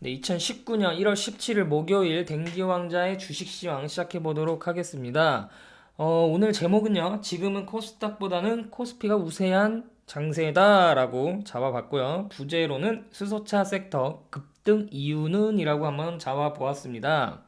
네, 2019년 1월 17일 목요일 댕기왕자의 주식시황 시작해보도록 하겠습니다. 오늘 제목은요, 지금은 코스닥보다는 코스피가 우세한 장세다라고 잡아봤고요. 부제로는 수소차 섹터 급등 이유는 이라고 한번 잡아보았습니다.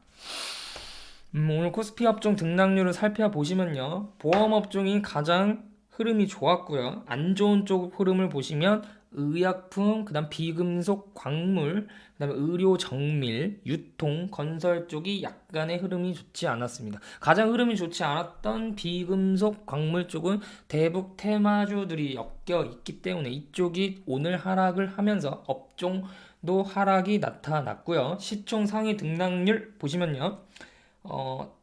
오늘 코스피 업종 등락률을 살펴보시면요, 보험 업종이 가장 흐름이 좋았고요. 안 좋은 쪽 흐름을 보시면 의약품, 그다음 비금속, 광물, 그다음에 의료 정밀, 유통, 건설 쪽이 약간의 흐름이 좋지 않았습니다. 가장 흐름이 좋지 않았던 비금속, 광물 쪽은 대북 테마주들이 엮여 있기 때문에 이쪽이 오늘 하락을 하면서 업종도 하락이 나타났고요. 시총 상위 등락률 보시면요.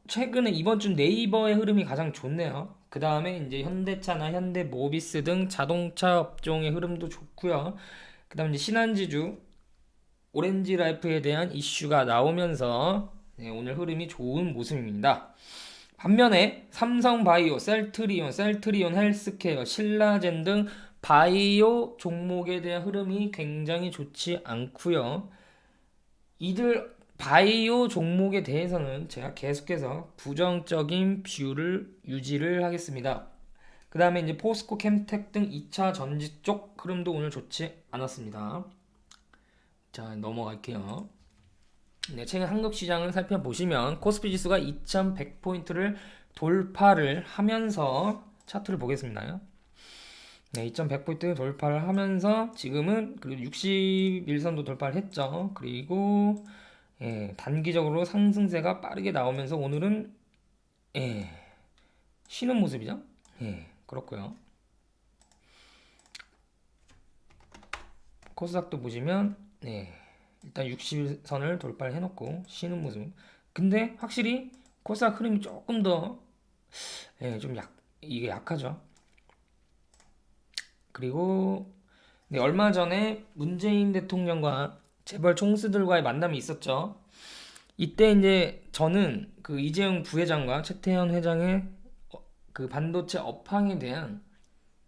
최근에 이번 주 네이버의 흐름이 가장 좋네요. 그 다음에 이제 현대차나 현대모비스 등 자동차 업종의 흐름도 좋고요. 그 다음에 이제 신한지주, 오렌지라이프에 대한 이슈가 나오면서 오늘 흐름이 좋은 모습입니다. 반면에 삼성바이오, 셀트리온 헬스케어, 신라젠 등 바이오 종목에 대한 흐름이 굉장히 좋지 않고요. 이들 바이오 종목에 대해서는 제가 계속해서 부정적인 뷰를 유지를 하겠습니다. 그 다음에 이제 포스코 캠텍 등 2차 전지 쪽 흐름도 오늘 좋지 않았습니다. 자, 넘어갈게요. 네, 최근 한국 시장을 살펴보시면 코스피 지수가 2100포인트를 돌파를 하면서 차트를 보겠습니다. 네, 2100포인트 돌파를 하면서 지금은 그리고 61선도 돌파를 했죠. 그리고 단기적으로 상승세가 빠르게 나오면서 오늘은 쉬는 모습이죠. 그렇고요. 코스닥도 보시면 일단 60선을 돌파를 해놓고 쉬는 모습. 근데 확실히 코스닥 흐름이 조금 더 좀 이게 약하죠. 그리고 얼마 전에 문재인 대통령과 재벌 총수들과의 만남이 있었죠. 이때 이제 저는 그 이재용 부회장과 최태현 회장의 그 반도체 업황에 대한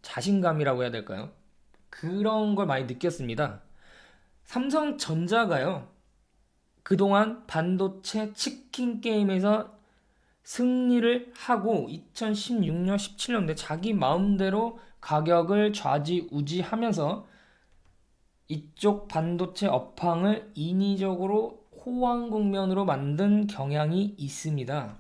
자신감이라고 해야 될까요? 그런 걸 많이 느꼈습니다. 삼성전자가요, 그동안 반도체 치킨 게임에서 승리를 하고 2016년, 17년대 자기 마음대로 가격을 좌지우지하면서 이쪽 반도체 업황을 인위적으로 호황 국면으로 만든 경향이 있습니다.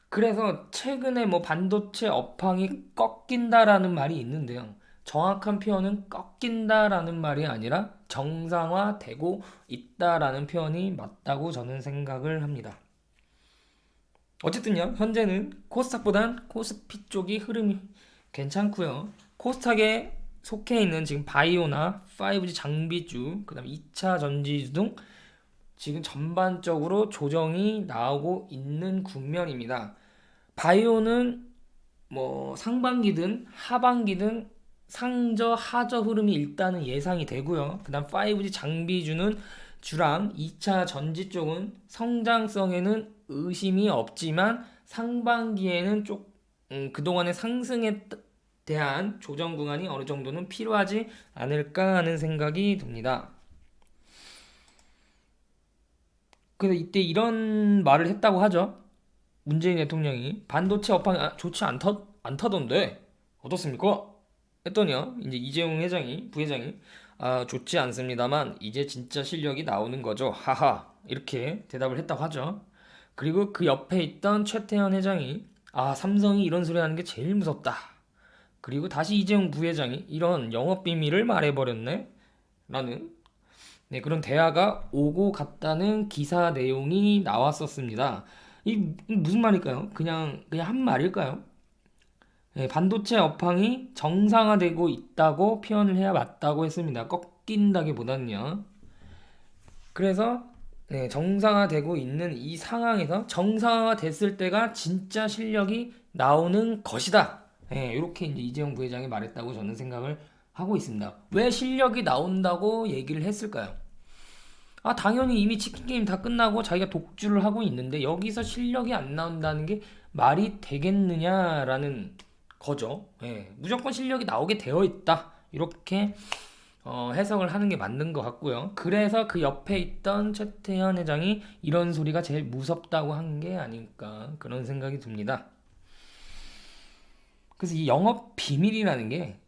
그래서 최근에 뭐 반도체 업황이 꺾인다라는 말이 있는데요. 정확한 표현은 꺾인다라는 말이 아니라 정상화되고 있다라는 표현이 맞다고 저는 생각을 합니다. 어쨌든요, 현재는 코스닥보단 코스피 쪽이 흐름이 괜찮고요. 코스닥에 속해 있는 지금 바이오나 5G 장비주, 그 다음에 2차 전지주 등 지금 전반적으로 조정이 나오고 있는 국면입니다. 바이오는 뭐 상반기든 하반기든 상저 하저 흐름이 일단은 예상이 되고요. 그 다음 5G 장비주는 주랑 2차 전지 쪽은 성장성에는 의심이 없지만 상반기에는 그동안의 상승에 대한 조정 구간이 어느 정도는 필요하지 않을까 하는 생각이 듭니다. 그래서 이때 이런 말을 했다고 하죠. 문재인 대통령이 반도체 업황이 좋지 않다던데 어떻습니까? 했더니요, 이제 이재용 부회장이 좋지 않습니다만 이제 진짜 실력이 나오는 거죠. 하하, 이렇게 대답을 했다고 하죠. 그리고 그 옆에 있던 최태현 회장이 삼성이 이런 소리 하는 게 제일 무섭다. 그리고 다시 이재용 부회장이 이런 영업 비밀을 말해버렸네 라는 그런 대화가 오고 갔다는 기사 내용이 나왔었습니다. 이 무슨 말일까요? 그냥 한 말일까요? 반도체 업황이 정상화되고 있다고 표현을 해야 맞다고 했습니다. 꺾인다기보다는요. 그래서 정상화되고 있는 이 상황에서 정상화됐을 때가 진짜 실력이 나오는 것이다. 이렇게 이제 이재용 부회장이 말했다고 저는 생각을 하고 있습니다. 왜 실력이 나온다고 얘기를 했을까요? 당연히 이미 치킨 게임 다 끝나고 자기가 독주를 하고 있는데 여기서 실력이 안 나온다는 게 말이 되겠느냐라는 거죠. 무조건 실력이 나오게 되어 있다. 이렇게 해석을 하는 게 맞는 것 같고요. 그래서 그 옆에 있던 최태현 회장이 이런 소리가 제일 무섭다고 한 게 아닐까 그런 생각이 듭니다. 그래서 이 영업 비밀이라는 게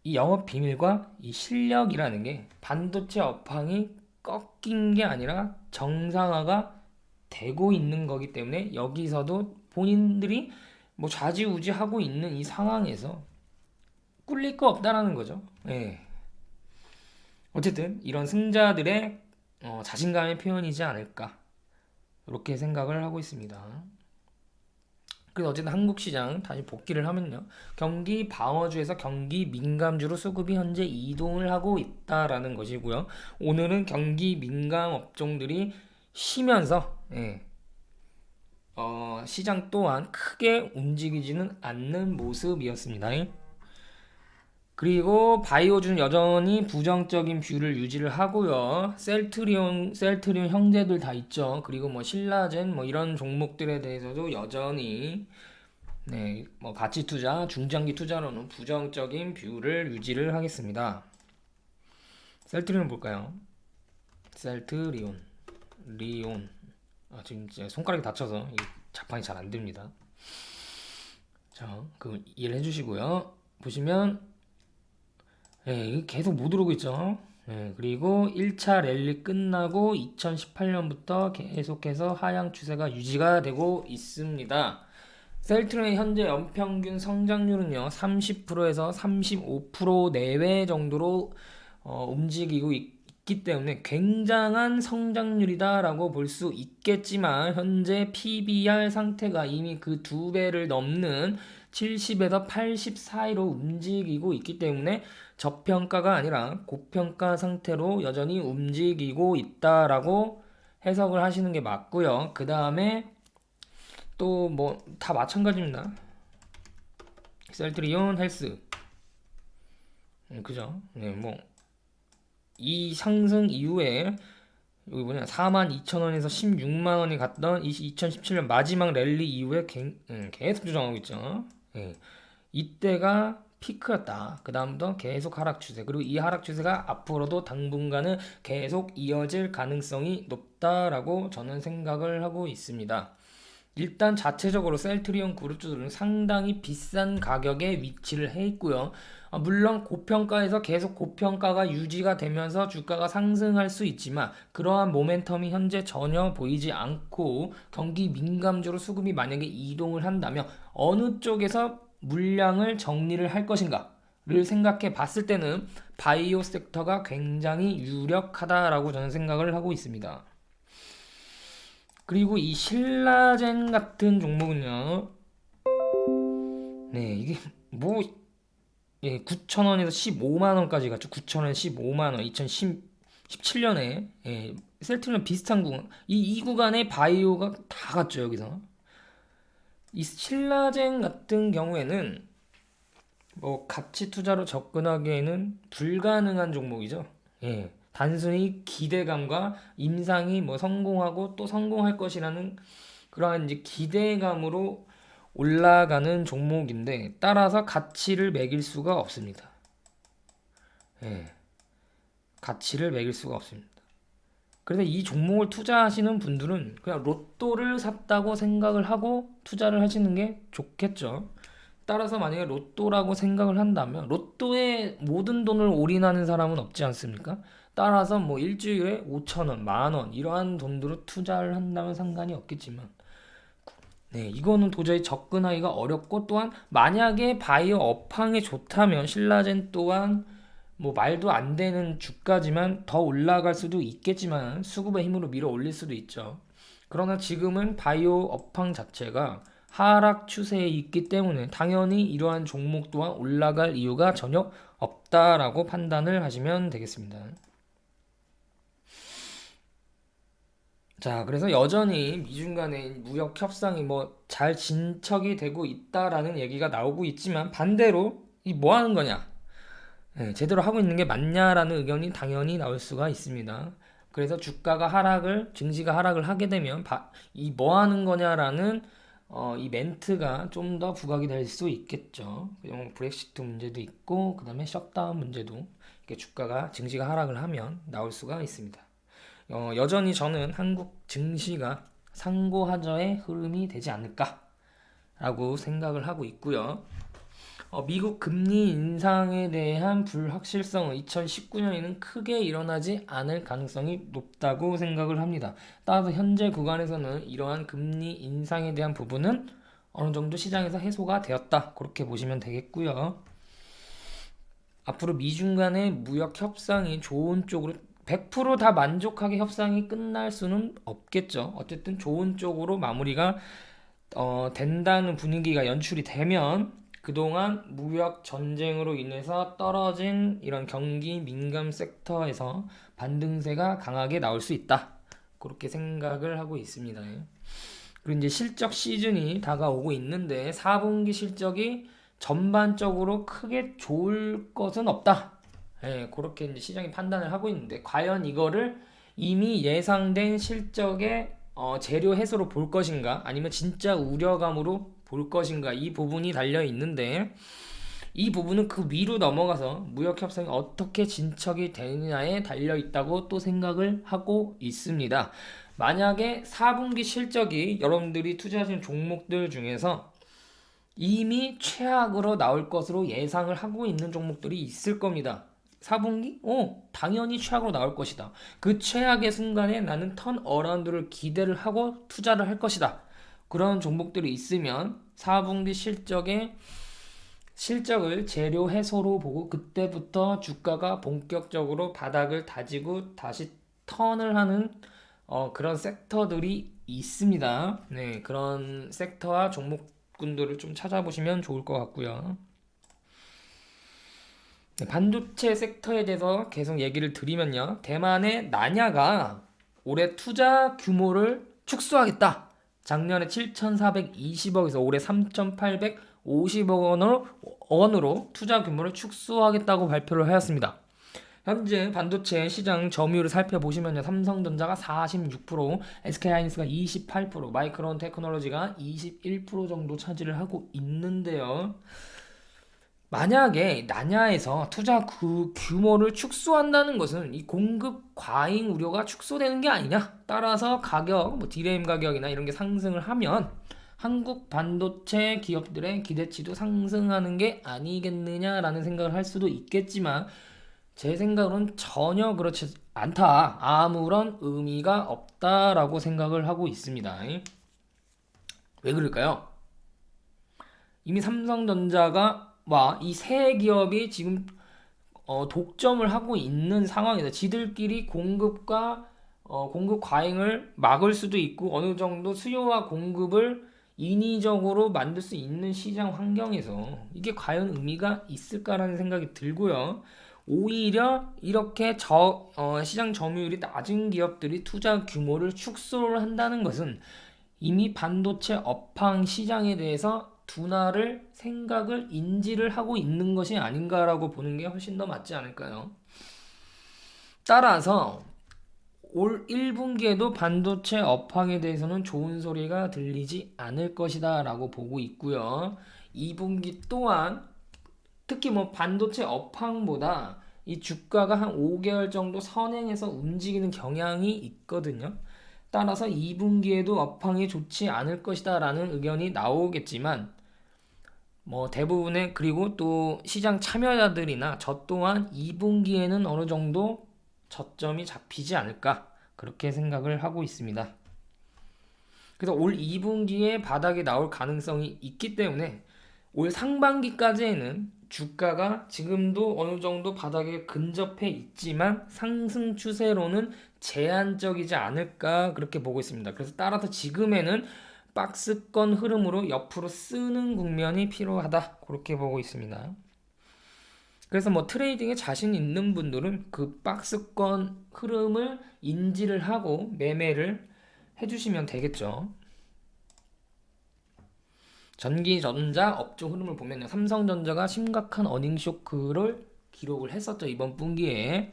이 영업 비밀과 이 실력이라는 게 반도체 업황이 꺾인 게 아니라 정상화가 되고 있는 거기 때문에 여기서도 본인들이 뭐 좌지우지하고 있는 이 상황에서 꿀릴 거 없다라는 거죠. 예. 어쨌든 이런 승자들의 자신감의 표현이지 않을까 이렇게 생각을 하고 있습니다. 그래서 어쨌든 한국 시장 다시 복귀를 하면요. 경기 방어주에서 경기 민감주로 수급이 현재 이동을 하고 있다라는 것이고요. 오늘은 경기 민감 업종들이 쉬면서 시장 또한 크게 움직이지는 않는 모습이었습니다. 그리고 바이오주는 여전히 부정적인 뷰를 유지를 하고요. 셀트리온 형제들 다 있죠. 그리고 뭐 신라젠 뭐 이런 종목들에 대해서도 여전히 뭐 가치 투자, 중장기 투자로는 부정적인 뷰를 유지를 하겠습니다. 셀트리온 볼까요? 셀트리온, 리온. 지금 제 손가락이 다쳐서 자판이 잘 안 됩니다. 자, 그 이해를 해주시고요. 보시면 이게 계속 못 오르고 있죠. 그리고 1차 랠리 끝나고 2018년부터 계속해서 하향 추세가 유지가 되고 있습니다. 셀트리온의 현재 연평균 성장률은요 30%에서 35% 내외 정도로 움직이고 있기 때문에 굉장한 성장률이다라고 볼 수 있겠지만 현재 PBR 상태가 이미 그 2배를 넘는 70에서 80 사이로 움직이고 있기 때문에 저평가가 아니라 고평가 상태로 여전히 움직이고 있다라고 해석을 하시는 게 맞고요. 그 다음에 또 뭐 다 마찬가지입니다. 셀트리온 헬스 그죠? 뭐 이 상승 이후에 여기 뭐냐 42,000원에서 16만원이 갔던 2017년 마지막 랠리 이후에 계속 조정하고 있죠. 이때가 피크였다. 그 다음부터 계속 하락 추세. 그리고 이 하락 추세가 앞으로도 당분간은 계속 이어질 가능성이 높다라고 저는 생각을 하고 있습니다. 일단 자체적으로 셀트리온 그룹주들은 상당히 비싼 가격에 위치를 해 있고요. 물론 고평가에서 계속 고평가가 유지가 되면서 주가가 상승할 수 있지만 그러한 모멘텀이 현재 전혀 보이지 않고 경기 민감주로 수급이 만약에 이동을 한다면 어느 쪽에서 물량을 정리를 할 것인가를 생각해 봤을 때는 바이오 섹터가 굉장히 유력하다라고 저는 생각을 하고 있습니다. 그리고 이 신라젠 같은 종목은요. 이게 뭐 9,000원에서 15만원까지 갔죠. 9,000원에서 15만원 2017년에 셀트리온 비슷한 구간 이 구간에 바이오가 다 갔죠. 여기서 이 신라젠 같은 경우에는 뭐 가치 투자로 접근하기에는 불가능한 종목이죠. 단순히 기대감과 임상이 뭐 성공하고 또 성공할 것이라는 그러한 이제 기대감으로 올라가는 종목인데 따라서 가치를 매길 수가 없습니다. 가치를 매길 수가 없습니다. 그래서 이 종목을 투자하시는 분들은 그냥 로또를 샀다고 생각을 하고 투자를 하시는 게 좋겠죠. 따라서 만약에 로또라고 생각을 한다면 로또에 모든 돈을 올인하는 사람은 없지 않습니까? 따라서 뭐 일주일에 5,000원, 만원 이러한 돈으로 투자를 한다면 상관이 없겠지만 이거는 도저히 접근하기가 어렵고 또한 만약에 바이오 업황이 좋다면 신라젠 또한 뭐 말도 안 되는 주가지만 더 올라갈 수도 있겠지만 수급의 힘으로 밀어 올릴 수도 있죠. 그러나 지금은 바이오 업황 자체가 하락 추세에 있기 때문에 당연히 이러한 종목 또한 올라갈 이유가 전혀 없다라고 판단을 하시면 되겠습니다. 자, 그래서 여전히 미중 간의 무역 협상이 뭐 잘 진척이 되고 있다라는 얘기가 나오고 있지만 반대로 이 뭐 하는 거냐? 제대로 하고 있는 게 맞냐라는 의견이 당연히 나올 수가 있습니다. 그래서 증시가 하락을 하게 되면 이 뭐 하는 거냐라는 이 멘트가 좀 더 부각이 될 수 있겠죠. 브렉시트 문제도 있고 그다음에 셧다운 문제도 이렇게 주가가 증시가 하락을 하면 나올 수가 있습니다. 여전히 저는 한국 증시가 상고하저의 흐름이 되지 않을까라고 생각을 하고 있고요. 미국 금리 인상에 대한 불확실성은 2019년에는 크게 일어나지 않을 가능성이 높다고 생각을 합니다. 따라서 현재 구간에서는 이러한 금리 인상에 대한 부분은 어느 정도 시장에서 해소가 되었다. 그렇게 보시면 되겠고요. 앞으로 미중 간의 무역 협상이 좋은 쪽으로 100%다 만족하게 협상이 끝날 수는 없겠죠. 어쨌든 좋은 쪽으로 마무리가 된다는 분위기가 연출이 되면 그동안 무역 전쟁으로 인해서 떨어진 이런 경기 민감 섹터에서 반등세가 강하게 나올 수 있다. 그렇게 생각을 하고 있습니다. 그리고 이제 실적 시즌이 다가오고 있는데 4분기 실적이 전반적으로 크게 좋을 것은 없다. 그렇게 이제 시장이 판단을 하고 있는데 과연 이거를 이미 예상된 실적의 재료 해소로 볼 것인가 아니면 진짜 우려감으로 볼 것인가 이 부분이 달려 있는데 이 부분은 그 위로 넘어가서 무역 협상이 어떻게 진척이 되느냐에 달려 있다고 또 생각을 하고 있습니다. 만약에 4분기 실적이 여러분들이 투자하신 종목들 중에서 이미 최악으로 나올 것으로 예상을 하고 있는 종목들이 있을 겁니다. 4분기? 당연히 최악으로 나올 것이다. 그 최악의 순간에 나는 턴어라운드를 기대를 하고 투자를 할 것이다. 그런 종목들이 있으면 4분기 실적을 재료 해소로 보고 그때부터 주가가 본격적으로 바닥을 다지고 다시 턴을 하는 그런 섹터들이 있습니다. 네, 그런 섹터와 종목군들을 좀 찾아보시면 좋을 것 같고요. 네, 반도체 섹터에 대해서 계속 얘기를 드리면요. 대만의 나냐가 올해 투자 규모를 축소하겠다. 작년에 7,420억에서 올해 3,850억 원으로 투자 규모를 축소하겠다고 발표를 하였습니다. 현재 반도체 시장 점유율을 살펴보시면 삼성전자가 46%, SK하이닉스가 28%, 마이크론 테크놀로지가 21% 정도 차지를 하고 있는데요. 만약에 나냐에서 투자 규모를 축소한다는 것은 이 공급 과잉 우려가 축소되는 게 아니냐? 따라서 가격, 디램 가격이나 이런 게 상승을 하면 한국 반도체 기업들의 기대치도 상승하는 게 아니겠느냐라는 생각을 할 수도 있겠지만 제 생각으로는 전혀 그렇지 않다. 아무런 의미가 없다라고 생각을 하고 있습니다. 왜 그럴까요? 이미 삼성전자가 이 세 기업이 지금 독점을 하고 있는 상황에서 지들끼리 공급 과잉을 막을 수도 있고 어느 정도 수요와 공급을 인위적으로 만들 수 있는 시장 환경에서 이게 과연 의미가 있을까라는 생각이 들고요. 오히려 이렇게 시장 점유율이 낮은 기업들이 투자 규모를 축소를 한다는 것은 이미 반도체 업황 시장에 대해서 둔화를 생각을 인지를 하고 있는 것이 아닌가라고 보는 게 훨씬 더 맞지 않을까요? 따라서 올 1분기에도 반도체 업황에 대해서는 좋은 소리가 들리지 않을 것이다 라고 보고 있고요. 2분기 또한 특히 반도체 업황보다 이 주가가 한 5개월 정도 선행해서 움직이는 경향이 있거든요. 따라서 2분기에도 업황이 좋지 않을 것이다 라는 의견이 나오겠지만 대부분의 그리고 또 시장 참여자들이나 저 또한 2분기에는 어느 정도 저점이 잡히지 않을까 그렇게 생각을 하고 있습니다. 그래서 올 2분기에 바닥이 나올 가능성이 있기 때문에 올 상반기까지에는 주가가 지금도 어느 정도 바닥에 근접해 있지만 상승 추세로는 제한적이지 않을까 그렇게 보고 있습니다. 그래서 따라서 지금에는 박스권 흐름으로 옆으로 쓰는 국면이 필요하다 그렇게 보고 있습니다. 그래서 트레이딩에 자신 있는 분들은 그 박스권 흐름을 인지를 하고 매매를 해주시면 되겠죠. 전기전자 업종 흐름을 보면 삼성전자가 심각한 어닝 쇼크를 기록을 했었죠. 이번 분기에.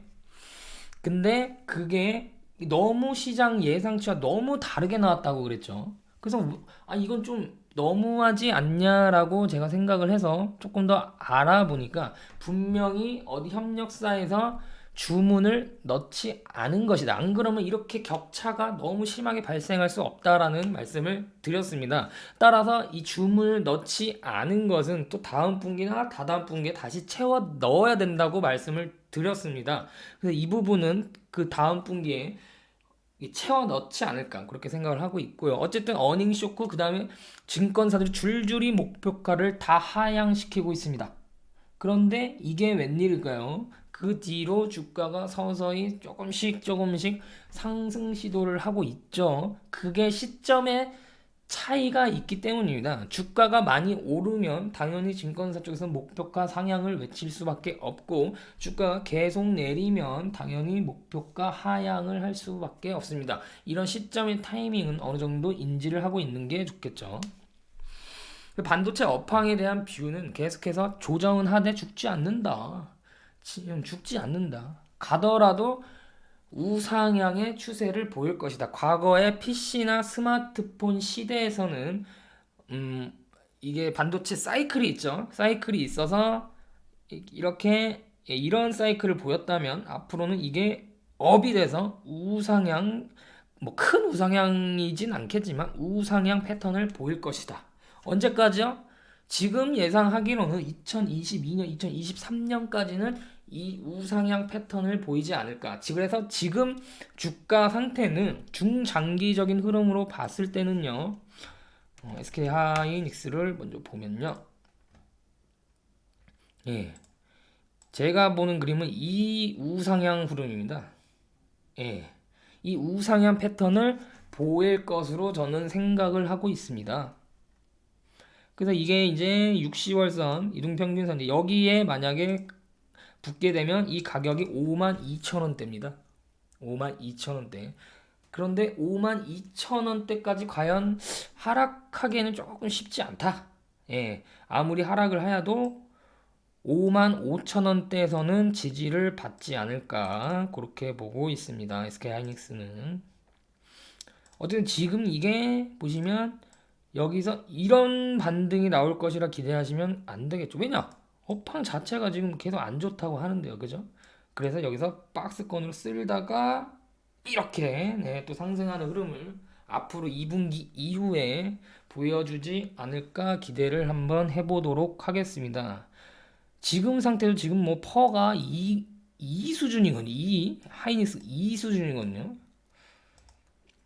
근데 그게 너무 시장 예상치와 너무 다르게 나왔다고 그랬죠. 그래서 이건 좀 너무하지 않냐라고 제가 생각을 해서 조금 더 알아보니까 분명히 어디 협력사에서 주문을 넣지 않은 것이다. 안 그러면 이렇게 격차가 너무 심하게 발생할 수 없다라는 말씀을 드렸습니다. 따라서 이 주문을 넣지 않은 것은 또 다음 분기나 다다음 분기에 다시 채워 넣어야 된다고 말씀을 드렸습니다. 그래서 이 부분은 그 다음 분기에 채워 넣지 않을까 그렇게 생각을 하고 있고요. 어쨌든 어닝 쇼크 그 다음에 증권사들이 줄줄이 목표가를 다 하향시키고 있습니다. 그런데 이게 웬일일까요? 그 뒤로 주가가 서서히 조금씩 상승 시도를 하고 있죠. 그게 시점의 차이가 있기 때문입니다. 주가가 많이 오르면 당연히 증권사 쪽에서 목표가 상향을 외칠 수밖에 없고 주가가 계속 내리면 당연히 목표가 하향을 할 수밖에 없습니다. 이런 시점의 타이밍은 어느 정도 인지를 하고 있는 게 좋겠죠. 반도체 업황에 대한 뷰는 계속해서 조정은 하되 죽지 않는다. 지금 죽지 않는다. 가더라도 우상향의 추세를 보일 것이다. 과거의 PC나 스마트폰 시대에서는 이게 반도체 사이클이 있죠. 사이클이 있어서 이렇게 이런 사이클을 보였다면 앞으로는 이게 업이 돼서 우상향 뭐 큰 우상향이진 않겠지만 우상향 패턴을 보일 것이다. 언제까지요? 지금 예상하기로는 2022년, 2023년까지는 이 우상향 패턴을 보이지 않을까. 그래서 지금 주가 상태는 중장기적인 흐름으로 봤을 때는요. SK 하이닉스를 먼저 보면요. 예. 제가 보는 그림은 이 우상향 흐름입니다. 예. 이 우상향 패턴을 보일 것으로 저는 생각을 하고 있습니다. 그래서 이게 이제 60월선 이동평균선 여기에 만약에 붙게 되면 이 가격이 52,000원대입니다. 52,000원대. 그런데 52,000원대까지 과연 하락하기에는 조금 쉽지 않다. 예. 아무리 하락을 하여도 55,000원대에서는 지지를 받지 않을까 그렇게 보고 있습니다. SK하이닉스는. 어쨌든 지금 이게 보시면 여기서 이런 반등이 나올 것이라 기대하시면 안 되겠죠. 왜냐? 업황 자체가 지금 계속 안 좋다고 하는데요. 그죠? 그래서 여기서 박스권으로 쓸다가 이렇게 네, 또 상승하는 흐름을 앞으로 2분기 이후에 보여주지 않을까 기대를 한번 해보도록 하겠습니다. 지금 상태도 지금 뭐 퍼가 2 수준이거든요. 2 하이닉스 2 수준이거든요.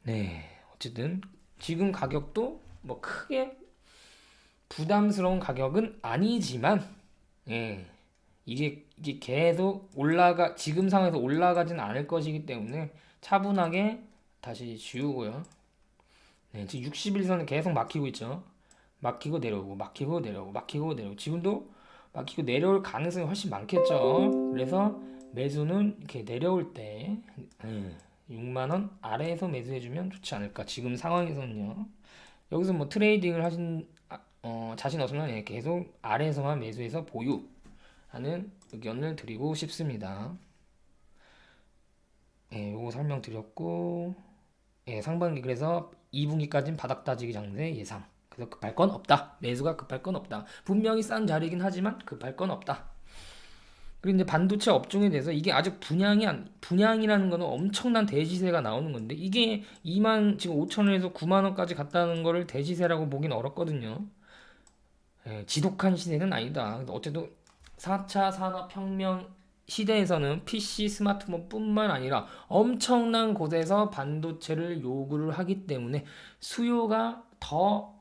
네, 어쨌든 지금 가격도 뭐 크게 부담스러운 가격은 아니지만 예, 이게 계속 지금 상황에서 올라가진 않을 것이기 때문에 차분하게 다시 지우고요. 네, 지금 61선은 계속 막히고 있죠. 막히고 내려오고 막히고 내려오고 막히고 내려오고 지금도 막히고 내려올 가능성이 훨씬 많겠죠. 그래서 매수는 이렇게 내려올 때 6만원 아래에서 매수해주면 좋지 않을까. 지금 상황에서는요. 여기서 뭐 트레이딩을 하신 자신 없으면 계속 아래에서만 매수해서 보유하는 의견을 드리고 싶습니다. 예, 요거 설명드렸고 상반기 그래서 2분기까지는 바닥 다지기 장세 예상. 그래서 급할 건 없다. 매수가 급할 건 없다. 분명히 싼 자리긴 하지만 급할 건 없다. 그리고 이제 반도체 업종에 대해서 이게 아직 분양이라는 거는 엄청난 대시세가 나오는 건데 이게 2만 지금 5천원에서 9만 원까지 갔다는 거를 대시세라고 보긴 어렵거든요. 예, 지독한 시세는 아니다. 어쨌든 4차 산업혁명 시대에서는 PC, 스마트폰 뿐만 아니라 엄청난 곳에서 반도체를 요구를 하기 때문에 수요가 더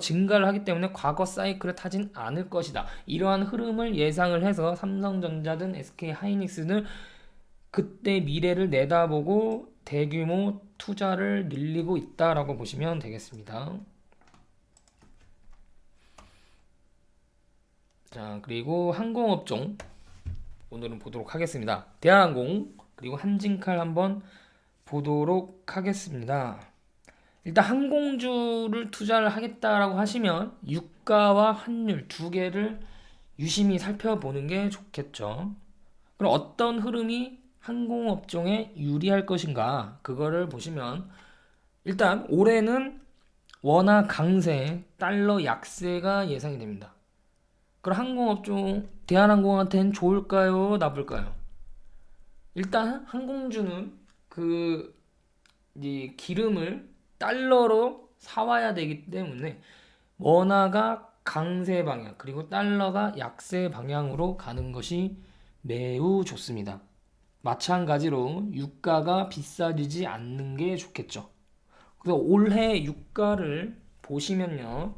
증가를 하기 때문에 과거 사이클을 타진 않을 것이다. 이러한 흐름을 예상을 해서 삼성전자든 SK 하이닉스는 그때 미래를 내다보고 대규모 투자를 늘리고 있다라고 보시면 되겠습니다. 자, 그리고 항공업종 오늘은 보도록 하겠습니다. 대한항공 그리고 한진칼 한번 보도록 하겠습니다. 일단 항공주를 투자를 하겠다라고 하시면 유가와 환율 두 개를 유심히 살펴보는 게 좋겠죠. 그럼 어떤 흐름이 항공업종에 유리할 것인가 그거를 보시면 일단 올해는 원화 강세, 달러 약세가 예상이 됩니다. 그럼 항공업종, 대한항공한테는 좋을까요? 나쁠까요? 일단 항공주는 그 이 기름을 달러로 사와야 되기 때문에 원화가 강세 방향 그리고 달러가 약세 방향으로 가는 것이 매우 좋습니다. 마찬가지로 유가가 비싸지지 않는 게 좋겠죠. 그래서 올해 유가를 보시면요.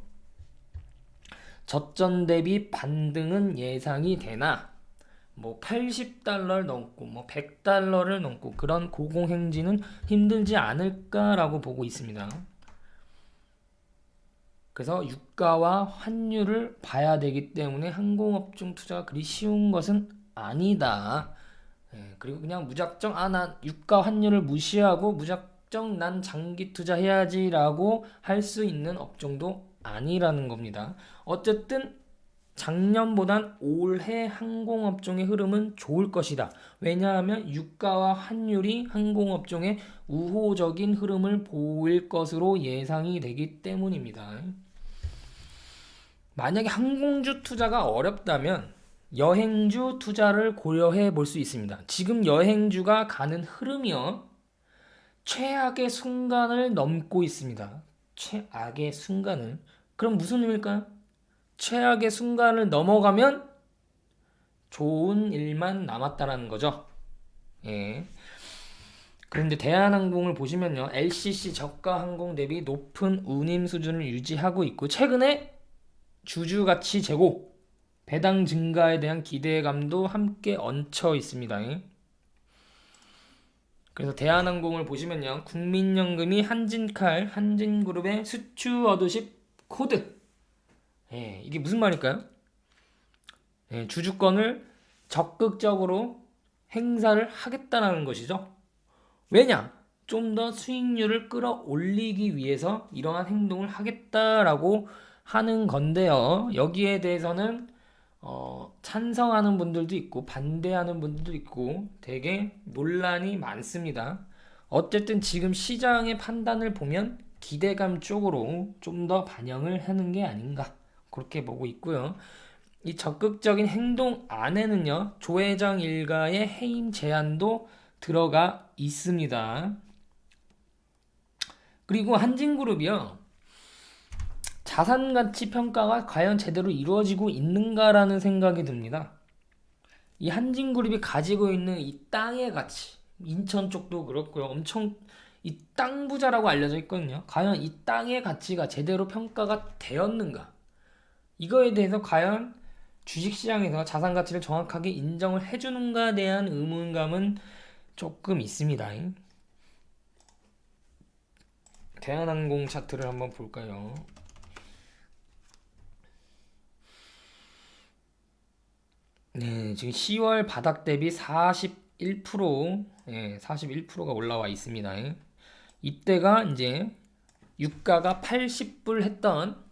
저점 대비 반등은 예상이 되나 뭐 80달러를 넘고 뭐 100달러를 넘고 그런 고공행진은 힘들지 않을까라고 보고 있습니다. 그래서 유가와 환율을 봐야 되기 때문에 항공업종 투자가 그리 쉬운 것은 아니다. 그리고 그냥 무작정 난 유가 환율을 무시하고 무작정 난 장기 투자해야지라고 할 수 있는 업종도 아니라는 겁니다. 어쨌든 작년보단 올해 항공업종의 흐름은 좋을 것이다. 왜냐하면 유가와 환율이 항공업종의 우호적인 흐름을 보일 것으로 예상이 되기 때문입니다. 만약에 항공주 투자가 어렵다면 여행주 투자를 고려해 볼 수 있습니다. 지금 여행주가 가는 흐름이요. 최악의 순간을 넘고 있습니다. 최악의 순간을. 그럼 무슨 의미일까요? 최악의 순간을 넘어가면 좋은 일만 남았다라는 거죠. 예. 그런데 대한항공을 보시면요. LCC 저가 항공 대비 높은 운임 수준을 유지하고 있고 최근에 주주가치 제고, 배당 증가에 대한 기대감도 함께 얹혀 있습니다. 예. 그래서 대한항공을 보시면요. 국민연금이 한진칼, 한진그룹의 수추 얻으십 코드. 예, 이게 무슨 말일까요? 예, 주주권을 적극적으로 행사를 하겠다는 것이죠. 왜냐? 좀 더 수익률을 끌어올리기 위해서 이러한 행동을 하겠다라고 하는 건데요. 여기에 대해서는 찬성하는 분들도 있고 반대하는 분들도 있고 되게 논란이 많습니다. 어쨌든 지금 시장의 판단을 보면 기대감 쪽으로 좀 더 반영을 하는 게 아닌가 그렇게 보고 있고요. 이 적극적인 행동 안에는요, 조 회장 일가의 해임 제한도 들어가 있습니다. 그리고 한진그룹이요, 자산 가치 평가가 과연 제대로 이루어지고 있는가라는 생각이 듭니다. 이 한진그룹이 가지고 있는 이 땅의 가치, 인천 쪽도 그렇고요, 엄청 이 땅 부자라고 알려져 있거든요. 과연 이 땅의 가치가 제대로 평가가 되었는가? 이거에 대해서 과연 주식시장에서 자산 가치를 정확하게 인정을 해주는가에 대한 의문감은 조금 있습니다. 대한항공 차트를 한번 볼까요? 네, 지금 10월 바닥 대비 41%, 41%가 올라와 있습니다. 이때가 이제 유가가 80불 했던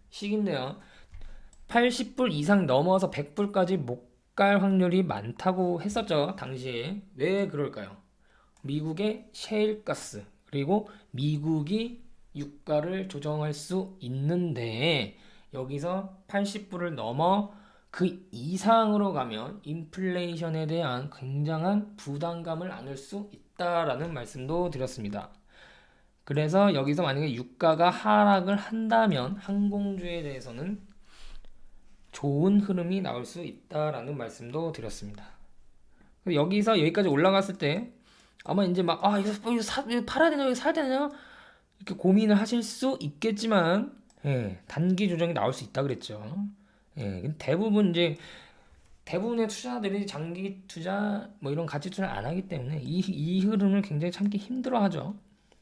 시기인데요. 80불 이상 넘어서 100불까지 못 갈 확률이 많다고 했었죠. 당시에. 왜 그럴까요? 미국의 셰일가스 그리고 미국이 유가를 조정할 수 있는데 여기서 80불을 넘어 그 이상으로 가면 인플레이션에 대한 굉장한 부담감을 안을 수 있다라는 말씀도 드렸습니다. 그래서 여기서 만약에 유가가 하락을 한다면 항공주에 대해서는 좋은 흐름이 나올 수 있다라는 말씀도 드렸습니다. 여기서 여기까지 올라갔을 때 아마 이제 막 이거 팔아야 되나 이거 사야 되나 이렇게 고민을 하실 수 있겠지만 단기 조정이 나올 수 있다 그랬죠. 근데 대부분 이제 대부분의 투자들이 장기 투자 뭐 이런 가치 투자를 안 하기 때문에 이 흐름을 굉장히 참기 힘들어하죠.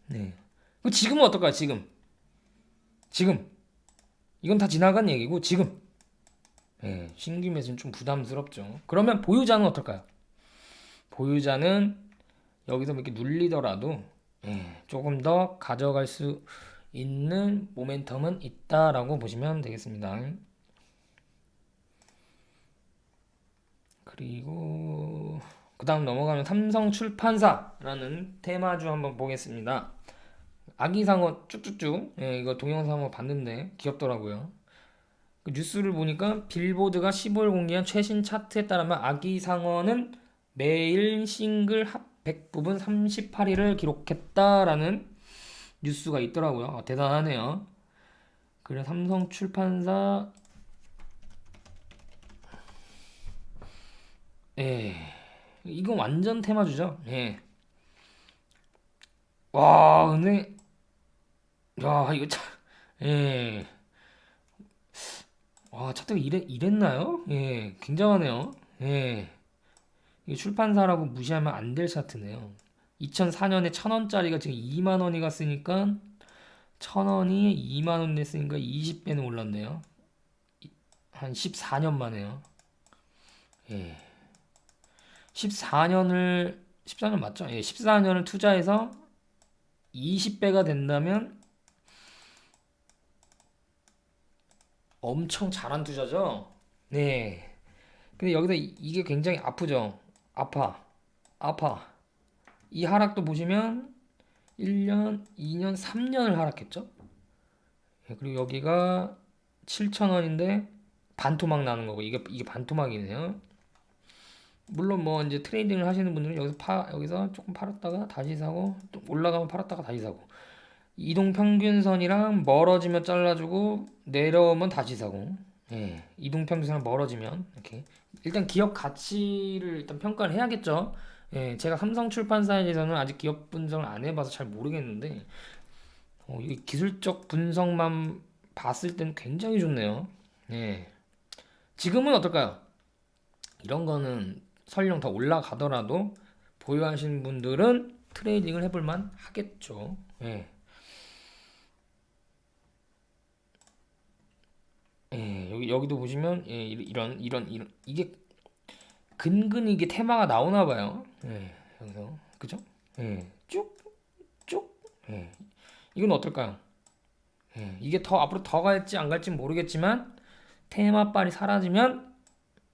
그럼 지금은 어떨까요? 지금 이건 다 지나간 얘기고 지금 신규 매수는 좀 부담스럽죠. 그러면 보유자는 어떨까요? 보유자는 여기서 이렇게 눌리더라도 조금 더 가져갈 수 있는 모멘텀은 있다라고 보시면 되겠습니다. 그리고 그 다음 넘어가면 삼성출판사라는 테마주 한번 보겠습니다. 아기상어 쭉쭉쭉. 예, 이거 동영상 한번 봤는데 귀엽더라고요. 그 뉴스를 보니까 빌보드가 15일 공개한 최신 차트에 따르면 아기상어는 매일 싱글 핫100 부분 38위를 기록했다라는 뉴스가 있더라고요. 대단하네요. 그래 삼성 출판사 예. 이건 완전 테마주죠. 예. 와, 근데 야, 이거 참 예. 와, 차트가 이랬나요? 예. 굉장하네요. 예. 이게 출판사라고 무시하면 안 될 차트네요. 2004년에 1,000원짜리가 지금 2만 원이 갔으니까 1,000원이 2만 원 냈으니까 20배는 올랐네요. 한 14년 만에요. 예. 14년 맞죠? 예, 14년을 투자해서 20배가 된다면 엄청 잘한 투자죠? 네. 근데 여기서 이게 굉장히 아프죠? 아파. 아파. 이 하락도 보시면 1년, 2년, 3년을 하락했죠? 예, 그리고 여기가 7,000원인데 반토막 나는 거고 이게 반토막이네요. 물론 뭐 이제 트레이딩을 하시는 분들은 여기서 조금 팔았다가 다시 사고 또 올라가면 팔았다가 다시 사고 이동 평균선이랑 멀어지면 잘라주고 내려오면 다시 사고 예, 이동 평균선이랑 멀어지면 이렇게 일단 기업 가치를 일단 평가를 해야겠죠. 예, 제가 삼성 출판사에 대해서는 아직 기업 분석을 안 해봐서 잘 모르겠는데 이 기술적 분석만 봤을 때는 굉장히 좋네요. 예, 지금은 어떨까요? 이런 거는 설령 더 올라가더라도 보유하시는 분들은 트레이딩을 해볼 만 하겠죠. 예. 예, 여기도 보시면 예, 이런 이게 근근히 이게 테마가 나오나 봐요. 예, 여기서 그죠? 예, 쭉쭉. 예, 이건 어떨까요? 예, 이게 더 앞으로 더 갈지 안 갈지 모르겠지만 테마빨이 사라지면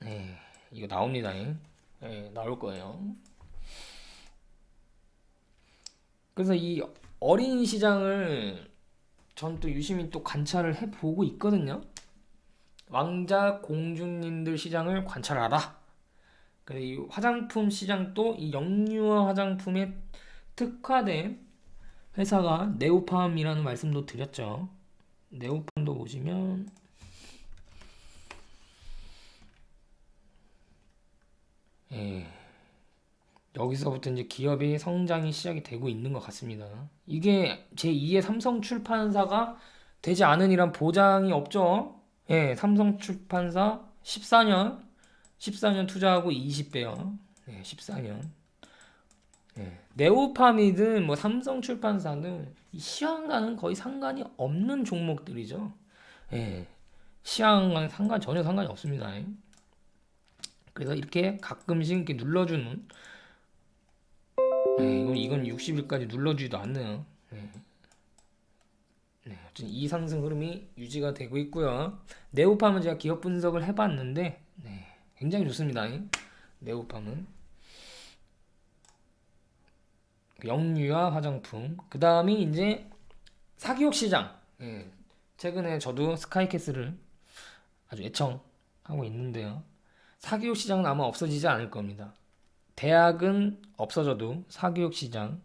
예, 이거 나옵니다. 예, 나올 거예요. 그래서 이 어린 시장을 전 또 유심히 또 관찰을 해보고 있거든요. 왕자 공주님들 시장을 관찰하라. 그래서 이 화장품 시장도 이 영유아 화장품에 특화된 회사가 네오팜이라는 말씀도 드렸죠. 네오팜도 보시면 예, 여기서부터 이제 기업의 성장이 시작이 되고 있는 것 같습니다. 이게 제2의 삼성 출판사가 되지 않으니란 보장이 없죠. 예, 삼성 출판사 14년 투자하고 20배요. 예, 14년. 예. 네오팜이든 뭐 삼성 출판사는 이 시황과는 거의 상관이 없는 종목들이죠. 예. 시황과는 전혀 상관이 없습니다. 그래서 이렇게 가끔씩 이렇게 눌러주는 예, 이건 60일까지 눌러주지도 않네요. 예. 네, 어쨌든 이 상승 흐름이 유지가 되고 있고요. 네오팜은 제가 기업 분석을 해봤는데 네, 굉장히 좋습니다. 네오팜은 영유아 화장품. 그 다음이 이제 사기육 시장. 예, 최근에 저도 스카이캐슬을 아주 애청하고 있는데요. 사기육 시장은 아마 없어지지 않을 겁니다. 대학은 없어져도 사교육 시장,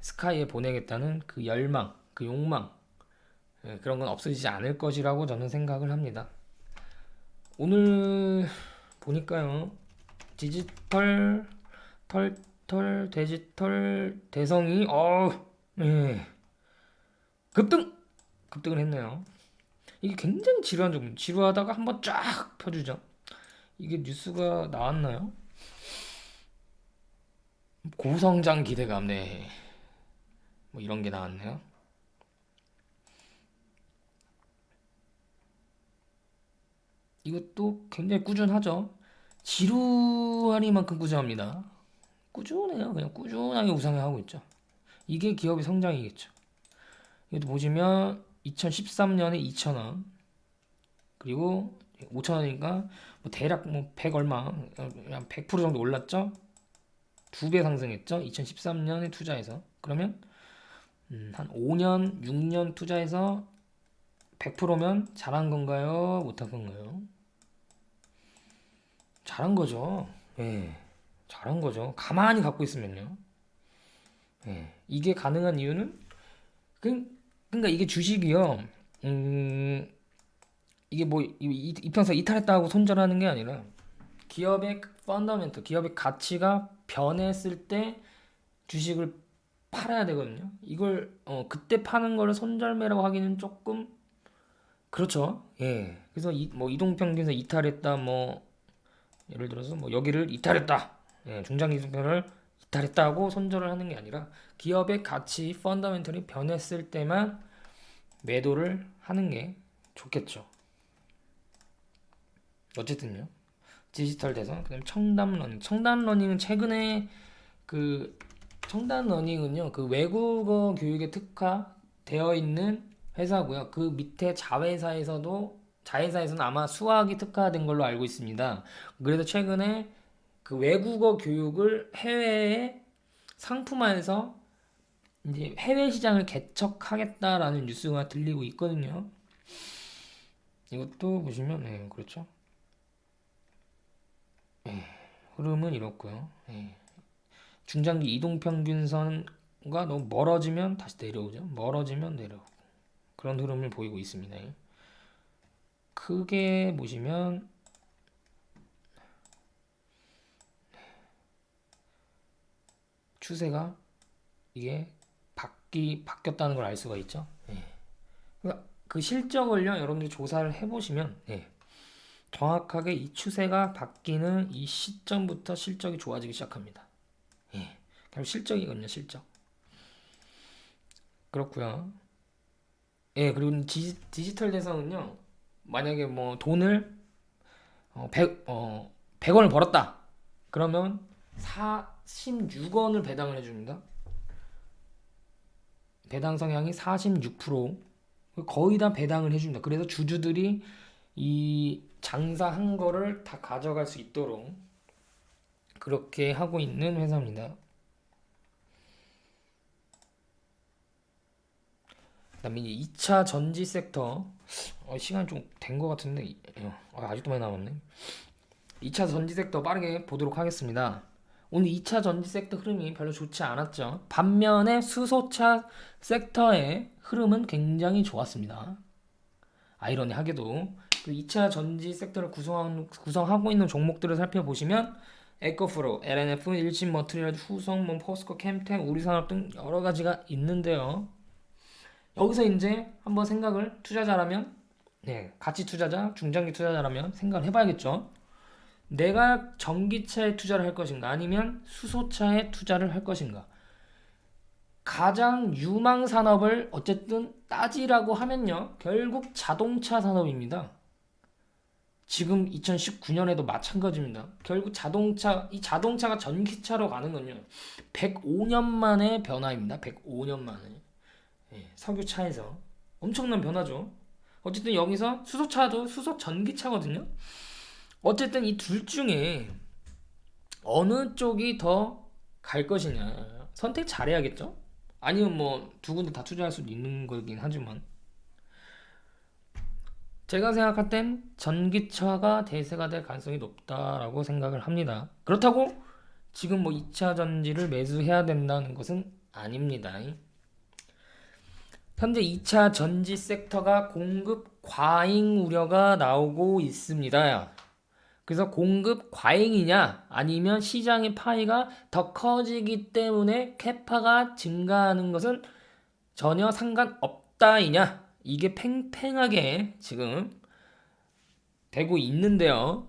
스카이에 보내겠다는 그 열망, 그 욕망, 그런 건 없어지지 않을 것이라고 저는 생각을 합니다. 오늘 보니까요, 디지털, 디지털 대성이, 예, 급등을 했네요. 이게 굉장히 지루한 종목, 지루하다가 한번 쫙 펴주죠. 이게 뉴스가 나왔나요? 고성장 기대감, 네. 뭐 이런 게 나왔네요. 이것도 굉장히 꾸준하죠. 지루하니만큼 꾸준합니다. 꾸준해요. 그냥 꾸준하게 우상향하고 있죠. 이게 기업의 성장이겠죠. 이것도 보시면 2013년에 2,000원 그리고 5,000원이니까 뭐 대략 뭐 100 얼마 그냥 100% 정도 올랐죠. 2배 상승했죠. 2013년에 투자해서 그러면 한 5년, 6년 투자해서 100%면 잘한 건가요? 못한 건가요? 잘한 거죠. 예, 잘한 거죠. 가만히 갖고 있으면요. 예, 이게 가능한 이유는 그러니까 이게 주식이요. 이게 뭐 이평선 이탈했다고 손절하는 게 아니라 기업의 펀더멘트, 기업의 가치가 변했을 때 주식을 팔아야 되거든요. 이걸 그때 파는 거를 손절매라고 하기는 조금 그렇죠. 예. 그래서 뭐 이동평균에서 이탈했다, 뭐 예를 들어서 뭐 여기를 이탈했다, 예, 중장기 이동평을 이탈했다고 손절을 하는 게 아니라 기업의 가치 펀더멘털이 변했을 때만 매도를 하는 게 좋겠죠. 어쨌든요. 디지털 대선, 그다음에 청담 러닝. 청담 러닝은 최근에 그 청담 러닝은요, 그 외국어 교육에 특화되어 있는 회사고요. 그 밑에 자회사에서는 아마 수학이 특화된 걸로 알고 있습니다. 그래서 최근에 그 외국어 교육을 해외에 상품화해서 이제 해외 시장을 개척하겠다라는 뉴스가 들리고 있거든요. 이것도 보시면 그렇죠. 흐름은 이렇고요. 중장기 이동평균선과 너무 멀어지면 다시 내려오죠. 멀어지면 내려오고 그런 흐름을 보이고 있습니다. 크게 보시면 추세가 이게 바뀌었다는 걸 알 수가 있죠. 그러니까 그 실적을요, 여러분들이 조사를 해보시면 정확하게 이 추세가 바뀌는 이 시점부터 실적이 좋아지기 시작합니다. 결국 실적이거든요, 실적. 그렇고요. 그리고 디지털 대상은요, 만약에 뭐 돈을 100원을 벌었다. 그러면 46원을 배당을 해줍니다. 배당 성향이 46%, 거의 다 배당을 해줍니다. 그래서 주주들이 이 장사한 거를 다 가져갈 수 있도록 그렇게 하고 있는 회사입니다. 그다음에 이제 2차 전지 섹터, 시간이 좀 된 것 같은데 아직도 많이 남았네. 2차 전지 섹터 빠르게 보도록 하겠습니다. 오늘 2차 전지 섹터 흐름이 별로 좋지 않았죠. 반면에 수소차 섹터의 흐름은 굉장히 좋았습니다. 아이러니하게도 그 2차 전지 섹터를 구성하고 있는 종목들을 살펴보시면 에코프로, LNF, 일진머트리얼, 후성몬, 포스코, 캠텍, 우리산업 등 여러 가지가 있는데요. 여기서 이제 한번 생각을 투자자라면, 가치 투자자, 중장기 투자자라면 생각을 해봐야겠죠. 내가 전기차에 투자를 할 것인가, 아니면 수소차에 투자를 할 것인가. 가장 유망 산업을 어쨌든 따지라고 하면요, 결국 자동차 산업입니다. 지금 2019년에도 마찬가지입니다. 결국 이 자동차가 전기차로 가는 건요, 105년 만의 변화입니다. 105년 만에. 석유차에서 엄청난 변화죠. 어쨌든 여기서 수소차도 수소 전기차거든요. 어쨌든 이 둘 중에 어느 쪽이 더 갈 것이냐 선택 잘해야겠죠. 아니면 뭐 두 군데 다 투자할 수도 있는 거긴 하지만 제가 생각할 땐 전기차가 대세가 될 가능성이 높다라고 생각을 합니다. 그렇다고 지금 뭐 2차 전지를 매수해야 된다는 것은 아닙니다. 현재 2차 전지 섹터가 공급 과잉 우려가 나오고 있습니다. 그래서 공급 과잉이냐 아니면 시장의 파이가 더 커지기 때문에 캐파가 증가하는 것은 전혀 상관없다이냐, 이게 팽팽하게 지금 되고 있는데요.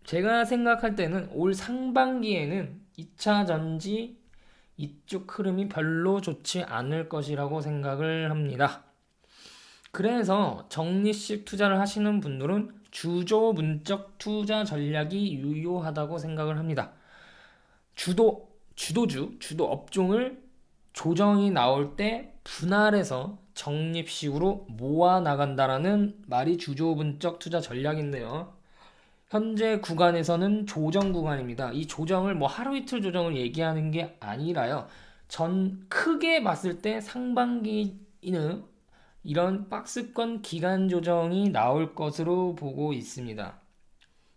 제가 생각할 때는 올 상반기에는 2차 전지 이쪽 흐름이 별로 좋지 않을 것이라고 생각을 합니다. 그래서 적립식 투자를 하시는 분들은 주조 문적 투자 전략이 유효하다고 생각을 합니다. 주도 업종을 조정이 나올 때 분할해서 적립식으로 모아 나간다라는 말이 주조 문적 투자 전략인데요. 현재 구간에서는 조정 구간입니다. 이 조정을 뭐 하루 이틀 조정을 얘기하는 게 아니라요, 전 크게 봤을 때 상반기는 이런 박스권 기간 조정이 나올 것으로 보고 있습니다.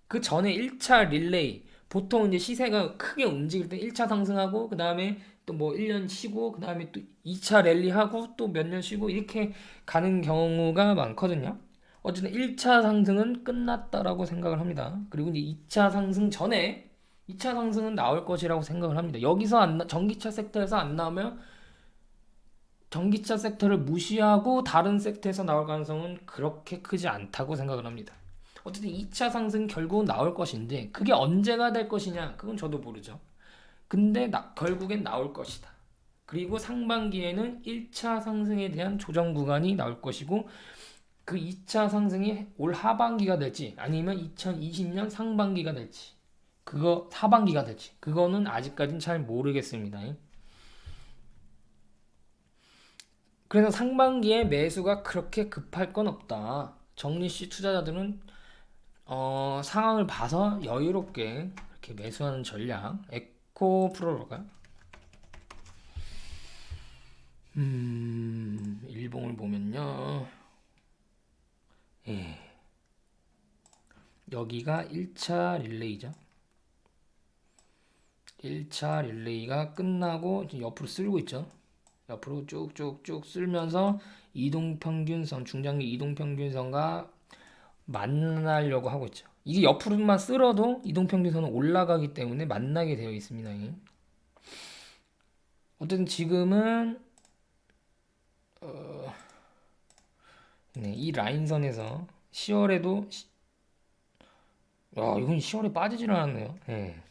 그 전에 1차 릴레이 보통 이제 시세가 크게 움직일 때 1차 상승하고 그 다음에 또 뭐 1년 쉬고 그 다음에 또 2차 랠리하고 또 몇 년 쉬고 이렇게 가는 경우가 많거든요. 어쨌든 1차 상승은 끝났다라고 생각을 합니다. 그리고 이제 2차 상승 전에 2차 상승은 나올 것이라고 생각을 합니다. 여기서 전기차 섹터에서 안 나오면 전기차 섹터를 무시하고 다른 섹터에서 나올 가능성은 그렇게 크지 않다고 생각을 합니다. 어쨌든 2차 상승 결국은 나올 것인데 그게 언제가 될 것이냐 그건 저도 모르죠. 근데 결국엔 나올 것이다. 그리고 상반기에는 1차 상승에 대한 조정 구간이 나올 것이고 그 2차 상승이 올 하반기가 될지 아니면 2020년 상반기가 될지 그거 하반기가 될지 그거는 아직까지는 잘 모르겠습니다. 그래서 상반기에 매수가 그렇게 급할 건 없다. 정리씨 투자자들은 상황을 봐서 여유롭게 이렇게 매수하는 전략. 에코 프로로가 일봉을 보면요. 예. 여기가 1차 릴레이죠. 1차 릴레이가 끝나고 옆으로 쓸고 있죠. 옆으로 쭉쭉쭉 쓸면서 이동평균선, 중장기 이동평균선과 만나려고 하고 있죠. 이게 옆으로만 쓸어도 이동평균선은 올라가기 때문에 만나게 되어 있습니다. 어쨌든 지금은 네, 이 라인선에서 10월에도 이건 10월에 빠지질 않았네요. 네.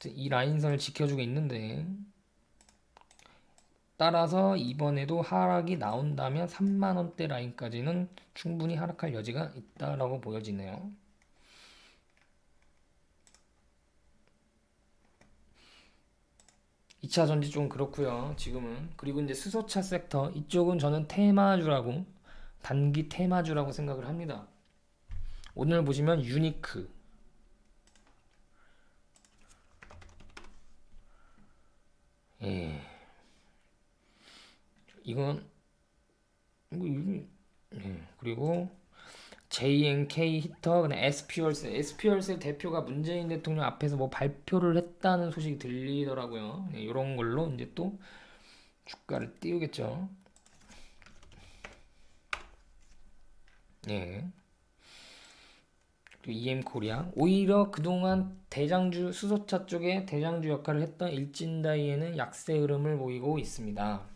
이 라인선을 지켜주고 있는데 따라서 이번에도 하락이 나온다면 3만원대 라인까지는 충분히 하락할 여지가 있다라고 보여지네요. (2차) 전지 좀 그렇고요 지금은. 그리고 이제 수소차 섹터 이쪽은 저는 테마주라고 단기 테마주라고 생각을 합니다. 오늘 보시면 유니크 이건 그리고 JNK 히터, 그냥 SP월세 대표가 문재인 대통령 앞에서 뭐 발표를 했다는 소식이 들리더라고요. 이런 걸로 이제 또 주가를 띄우겠죠. 예. 그리고 EM코리아 오히려 그동안 대장주 수소차 쪽에 대장주 역할을 했던 일진다이에는 약세 흐름을 보이고 있습니다.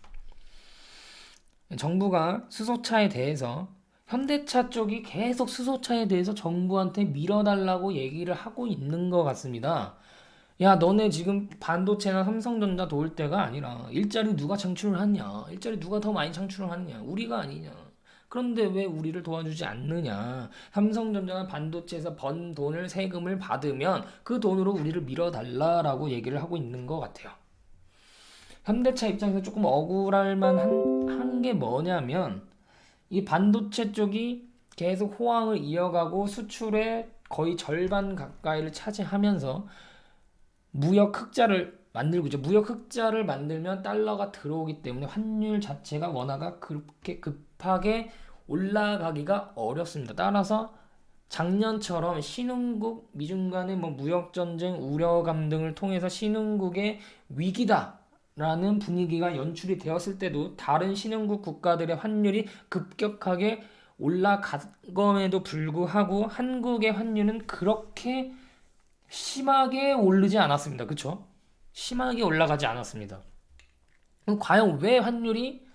정부가 수소차에 대해서 현대차 쪽이 계속 수소차에 대해서 정부한테 밀어달라고 얘기를 하고 있는 것 같습니다. 야, 너네 지금 반도체나 삼성전자 도울 때가 아니라 일자리 누가 창출을 하냐? 일자리 누가 더 많이 창출을 하느냐? 우리가 아니냐? 그런데 왜 우리를 도와주지 않느냐? 삼성전자나 반도체에서 번 돈을 세금을 받으면 그 돈으로 우리를 밀어달라라고 얘기를 하고 있는 것 같아요. 현대차 입장에서 조금 억울할 만한 게 뭐냐면 이 반도체 쪽이 계속 호황을 이어가고 수출의 거의 절반 가까이를 차지하면서 무역 흑자를 만들고 있죠. 무역 흑자를 만들면 달러가 들어오기 때문에 환율 자체가 원화가 그렇게 급하게 올라가기가 어렵습니다. 따라서 작년처럼 신흥국 미중 간의 뭐 무역 전쟁 우려감 등을 통해서 신흥국의 위기다 라는 분위기가 연출이 되었을 때도 다른 신흥국 국가들의 환율이 급격하게 올라감에도 불구하고 한국의 환율은 그렇게 심하게 오르지 않았습니다. 그쵸? 심하게 올라가지 않았습니다. 그럼 과연 왜 환율이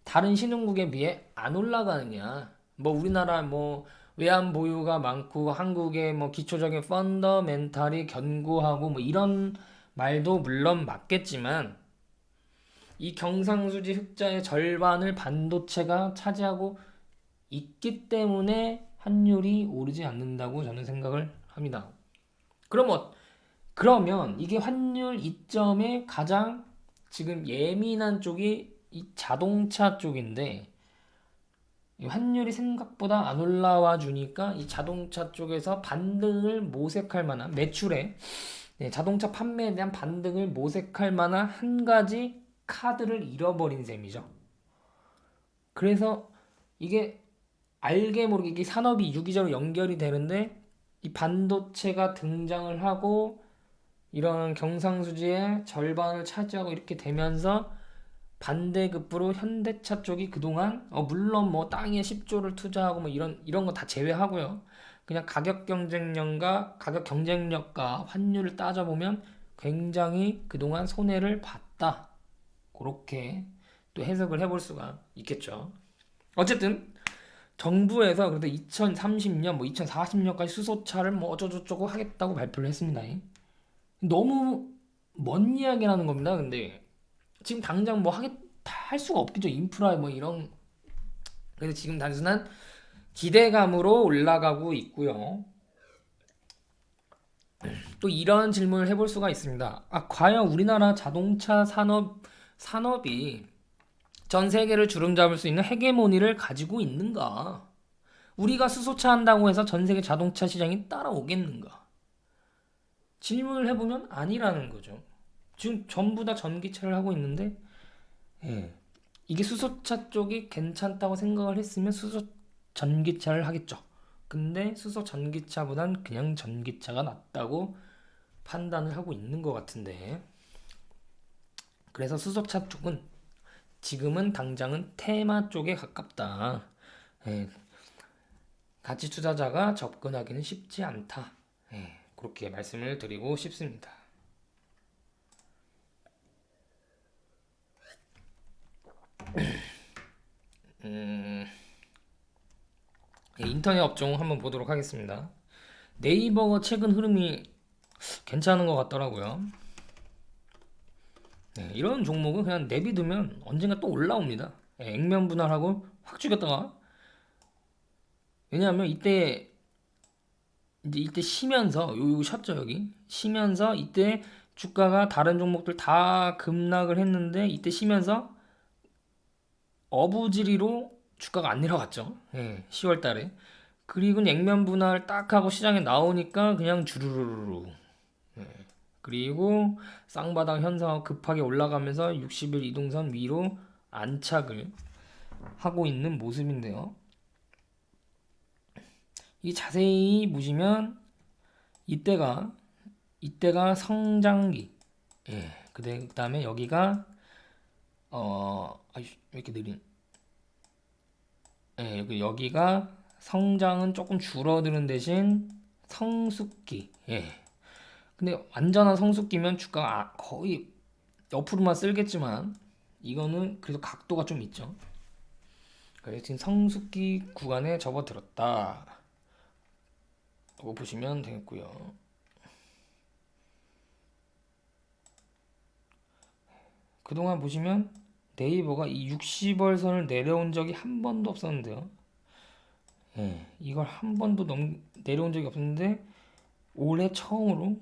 다른 신흥국에 비해 안 올라가느냐? 뭐 우리나라 뭐 외환 보유가 많고 한국의 뭐 기초적인 펀더멘탈이 견고하고 뭐 이런 말도 물론 맞겠지만 이 경상수지 흑자의 절반을 반도체가 차지하고 있기 때문에 환율이 오르지 않는다고 저는 생각을 합니다. 그러면 이게 환율 이점의 가장 지금 예민한 쪽이 이 자동차 쪽인데 이 환율이 생각보다 안 올라와 주니까 이 자동차 쪽에서 반등을 모색할 만한 매출에 네, 자동차 판매에 대한 반등을 모색할 만한 한 가지 카드를 잃어버린 셈이죠. 그래서 이게 알게 모르게 이게 산업이 유기적으로 연결이 되는데 이 반도체가 등장을 하고 이런 경상수지의 절반을 차지하고 이렇게 되면서 반대급부로 현대차 쪽이 그동안 물론 뭐 땅에 10조를 투자하고 뭐 이런 거 다 제외하고요. 그냥 가격 경쟁력과 환율을 따져보면 굉장히 그동안 손해를 봤다. 그렇게 또 해석을 해볼 수가 있겠죠. 어쨌든 정부에서 그래도 2030년 뭐 2040년까지 수소차를 뭐 어쩌고저쩌고 하겠다고 발표를 했습니다. 너무 먼 이야기라는 겁니다. 근데 지금 당장 뭐 할 수가 없겠죠. 인프라 뭐 이런. 그래서 지금 단순한 기대감으로 올라가고 있고요. 또 이런 질문을 해볼 수가 있습니다. 과연 우리나라 자동차 산업이 전 세계를 주름잡을 수 있는 헤게모니를 가지고 있는가? 우리가 수소차 한다고 해서 전 세계 자동차 시장이 따라오겠는가? 질문을 해보면 아니라는 거죠. 지금 전부 다 전기차를 하고 있는데, 예. 이게 수소차 쪽이 괜찮다고 생각을 했으면 수소 전기차를 하겠죠. 근데 수소 전기차보단 그냥 전기차가 낫다고 판단을 하고 있는 것 같은데, 그래서 수소차 쪽은 지금은 당장은 테마 쪽에 가깝다. 예. 가치 투자자가 접근하기는 쉽지 않다. 예. 그렇게 말씀을 드리고 싶습니다. 인터넷 업종 한번 보도록 하겠습니다. 네이버가 최근 흐름이 괜찮은 것 같더라고요. 네, 이런 종목은 그냥 내비두면 언젠가 또 올라옵니다. 네, 액면 분할하고 확 죽였다가, 왜냐하면 이때 쉬면서 요 셨죠. 여기 쉬면서 이때 주가가 다른 종목들 다 급락을 했는데 이때 쉬면서 어부지리로 주가가 안 내려갔죠. 예, 10월 달에. 그리고 액면 분할 딱 하고 시장에 나오니까 그냥 주르르르. 예. 그리고 쌍바닥 현상하고 급하게 올라가면서 60일 이동선 위로 안착을 하고 있는 모습인데요. 이 자세히 보시면 이때가 성장기. 예. 그다음에 여기가 왜 이렇게 느린? 예, 여기가 성장은 조금 줄어드는 대신 성숙기. 예. 근데 완전한 성숙기면 주가가 거의 옆으로만 쓸겠지만 이거는 그래도 각도가 좀 있죠. 그래서 지금 성숙기 구간에 접어들었다. 이거 보시면 되겠고요. 그동안 보시면 네이버가 이 60월 선을 내려온 적이 한 번도 없었는데요. 예, 이걸 한 번도 내려온 적이 없었는데 올해 처음으로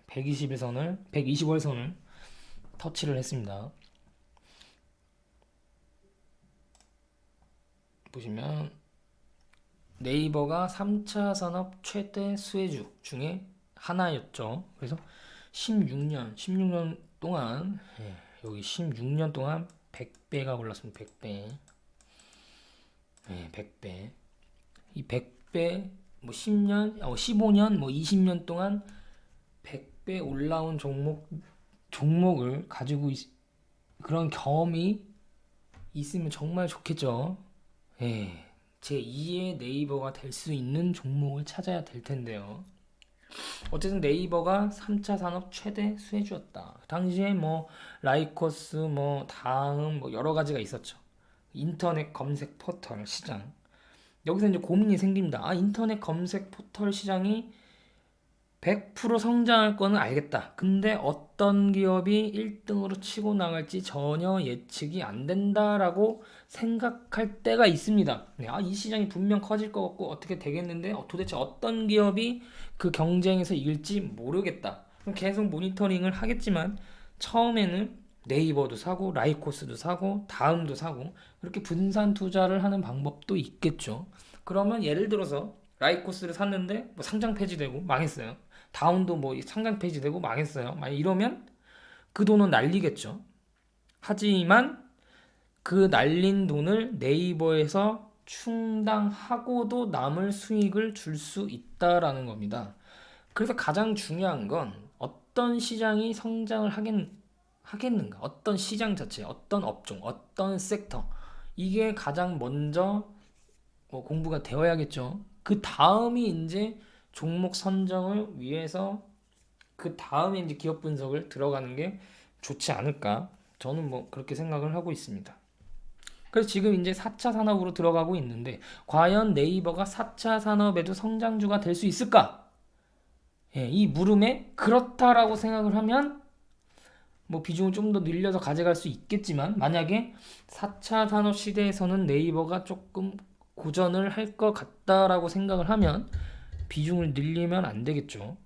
120월 선을 터치를 했습니다. 보시면 네이버가 3차 산업 최대 수혜주 중에 하나였죠. 그래서 16년 동안 여기 16년 동안 100배가 올랐습니다. 100배. 100배. 이 100배 뭐 10년, 15년, 뭐 20년 동안 100배 올라온 종목을 가지고 그런 경험이 있으면 정말 좋겠죠. 제 2의 네이버가 될 수 있는 종목을 찾아야 될 텐데요. 어쨌든 네이버가 3차 산업 최대 수혜주였다. 당시에 뭐 라이코스, 뭐 다음 뭐 여러 가지가 있었죠. 인터넷 검색 포털 시장. 여기서 이제 고민이 생깁니다. 인터넷 검색 포털 시장이 100% 성장할 거는 알겠다. 근데 어떤 기업이 1등으로 치고 나갈지 전혀 예측이 안 된다라고 생각할 때가 있습니다. 이 시장이 분명 커질 것 같고 어떻게 되겠는데 도대체 어떤 기업이 그 경쟁에서 이길지 모르겠다. 계속 모니터링을 하겠지만 처음에는 네이버도 사고 라이코스도 사고 다음도 사고 그렇게 분산 투자를 하는 방법도 있겠죠. 그러면 예를 들어서 라이코스를 샀는데 뭐 상장 폐지되고 망했어요. 다운도 뭐 상장 폐지되고 망했어요. 만약 이러면 그 돈은 날리겠죠. 하지만 그 날린 돈을 네이버에서 충당하고도 남을 수익을 줄 수 있다라는 겁니다. 그래서 가장 중요한 건 어떤 시장이 성장을 하겠는가, 어떤 시장 자체, 어떤 업종, 어떤 섹터, 이게 가장 먼저 공부가 되어야겠죠. 그 다음이 이제 종목 선정을 위해서 그 다음에 이제 기업 분석을 들어가는 게 좋지 않을까. 저는 뭐 그렇게 생각을 하고 있습니다. 그래서 지금 이제 4차 산업으로 들어가고 있는데 과연 네이버가 4차 산업에도 성장주가 될 수 있을까? 예, 이 물음에 그렇다라고 생각을 하면 뭐 비중을 좀 더 늘려서 가져갈 수 있겠지만 만약에 4차 산업 시대에서는 네이버가 조금 고전을 할 것 같다라고 생각을 하면 비중을 늘리면 안 되겠죠.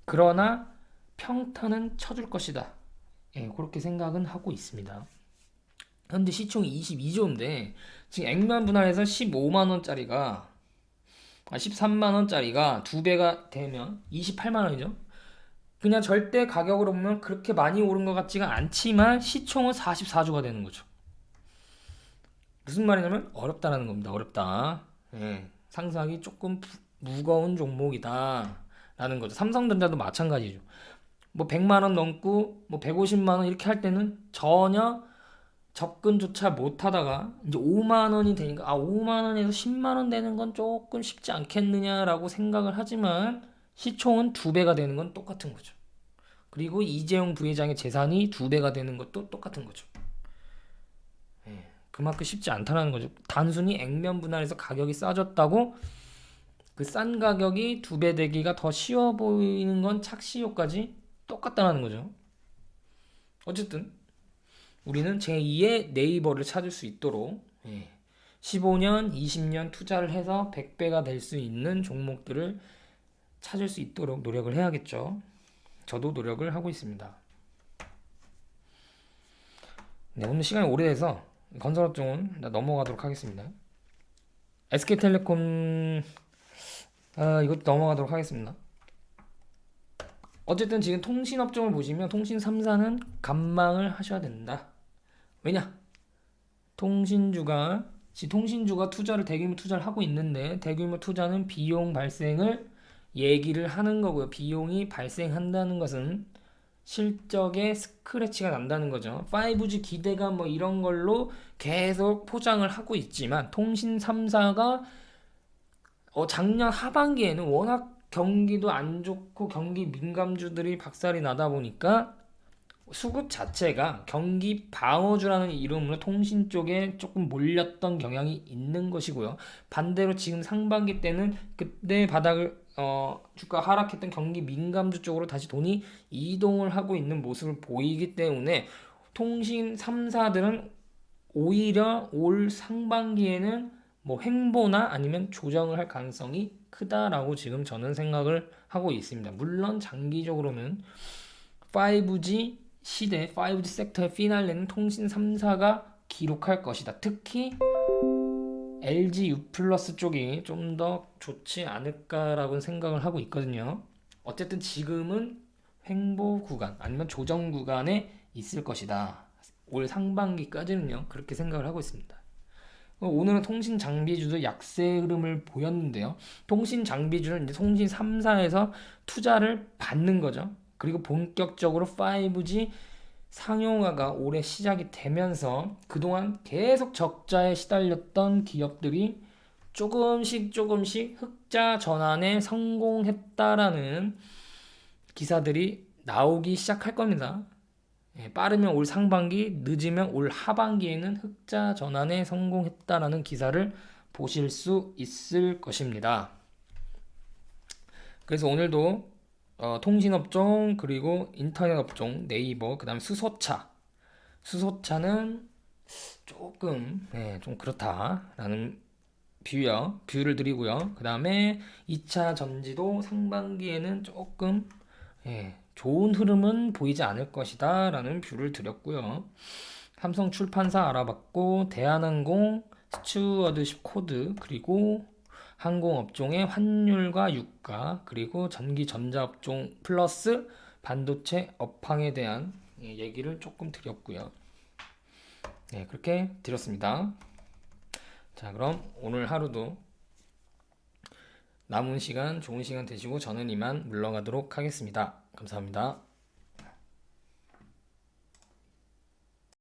그러나 평타는 쳐줄 것이다. 예, 그렇게 생각은 하고 있습니다. 현재 시총이 22조인데 지금 액면 분할해서 15만 원짜리가 13만 원짜리가 두 배가 되면 28만 원이죠. 그냥 절대 가격으로 보면 그렇게 많이 오른 것 같지가 않지만 시총은 44조가 되는 거죠. 무슨 말이냐면 어렵다라는 겁니다. 어렵다. 예, 상상하기 조금 무거운 종목이다 라는 거죠. 삼성전자도 마찬가지죠. 뭐 100만 원 넘고 뭐 150만 원 이렇게 할 때는 전혀 접근조차 못 하다가 이제 5만 원이 되니까 5만 원에서 10만 원 되는 건 조금 쉽지 않겠느냐라고 생각을 하지만 시총은 두 배가 되는 건 똑같은 거죠. 그리고 이재용 부회장의 재산이 두 배가 되는 것도 똑같은 거죠. 예, 그만큼 쉽지 않다는 거죠. 단순히 액면 분할해서 가격이 싸졌다고 그 싼 가격이 두 배 되기가 더 쉬워 보이는 건 착시효까지 똑같다는 거죠. 어쨌든 우리는 제2의 네이버를 찾을 수 있도록 15년, 20년 투자를 해서 100배가 될 수 있는 종목들을 찾을 수 있도록 노력을 해야겠죠. 저도 노력을 하고 있습니다. 네, 오늘 시간이 오래돼서 건설업종은 넘어가도록 하겠습니다. SK텔레콤 이것도 넘어가도록 하겠습니다. 어쨌든 지금 통신업종을 보시면 통신 3사는 관망을 하셔야 된다. 왜냐? 통신주가 투자를 대규모 투자를 하고 있는데 대규모 투자는 비용 발생을 얘기를 하는 거고요. 비용이 발생한다는 것은 실적에 스크래치가 난다는 거죠. 5G 기대감 뭐 이런 걸로 계속 포장을 하고 있지만 통신 3사가 작년 하반기에는 워낙 경기도 안 좋고 경기 민감주들이 박살이 나다 보니까 수급 자체가 경기 방어주라는 이름으로 통신 쪽에 조금 몰렸던 경향이 있는 것이고요. 반대로 지금 상반기 때는 그때 바닥을 주가 하락했던 경기 민감주 쪽으로 다시 돈이 이동을 하고 있는 모습을 보이기 때문에 통신 3사들은 오히려 올 상반기에는 뭐 횡보나 아니면 조정을 할 가능성이 크다라고 지금 저는 생각을 하고 있습니다. 물론 장기적으로는 5G 시대, 5G 섹터의 피날레는 통신 3사가 기록할 것이다. 특히 LG U+ 쪽이 좀 더 좋지 않을까라고 생각을 하고 있거든요. 어쨌든 지금은 횡보 구간 아니면 조정 구간에 있을 것이다. 올 상반기까지는요. 그렇게 생각을 하고 있습니다. 오늘은 통신 장비주도 약세 흐름을 보였는데요. 통신 장비주는 이제 통신 3사에서 투자를 받는 거죠. 그리고 본격적으로 5G 상용화가 올해 시작이 되면서 그동안 계속 적자에 시달렸던 기업들이 조금씩 흑자 전환에 성공했다라는 기사들이 나오기 시작할 겁니다. 빠르면 올 상반기, 늦으면 올 하반기에는 흑자 전환에 성공했다라는 기사를 보실 수 있을 것입니다. 그래서 오늘도 통신업종 그리고 인터넷업종 네이버 그 다음 수소차는 조금 좀 그렇다라는 뷰를 드리고요. 그 다음에 2차 전지도 상반기에는 조금 좋은 흐름은 보이지 않을 것이다 라는 뷰를 드렸고요. 삼성출판사 알아봤고 대한항공 스튜어드십 코드 그리고 항공업종의 환율과 유가, 그리고 전기 전자업종 플러스 반도체 업황에 대한 얘기를 조금 드렸고요. 네, 그렇게 드렸습니다. 자, 그럼 오늘 하루도 남은 시간 좋은 시간 되시고 저는 이만 물러가도록 하겠습니다. 감사합니다.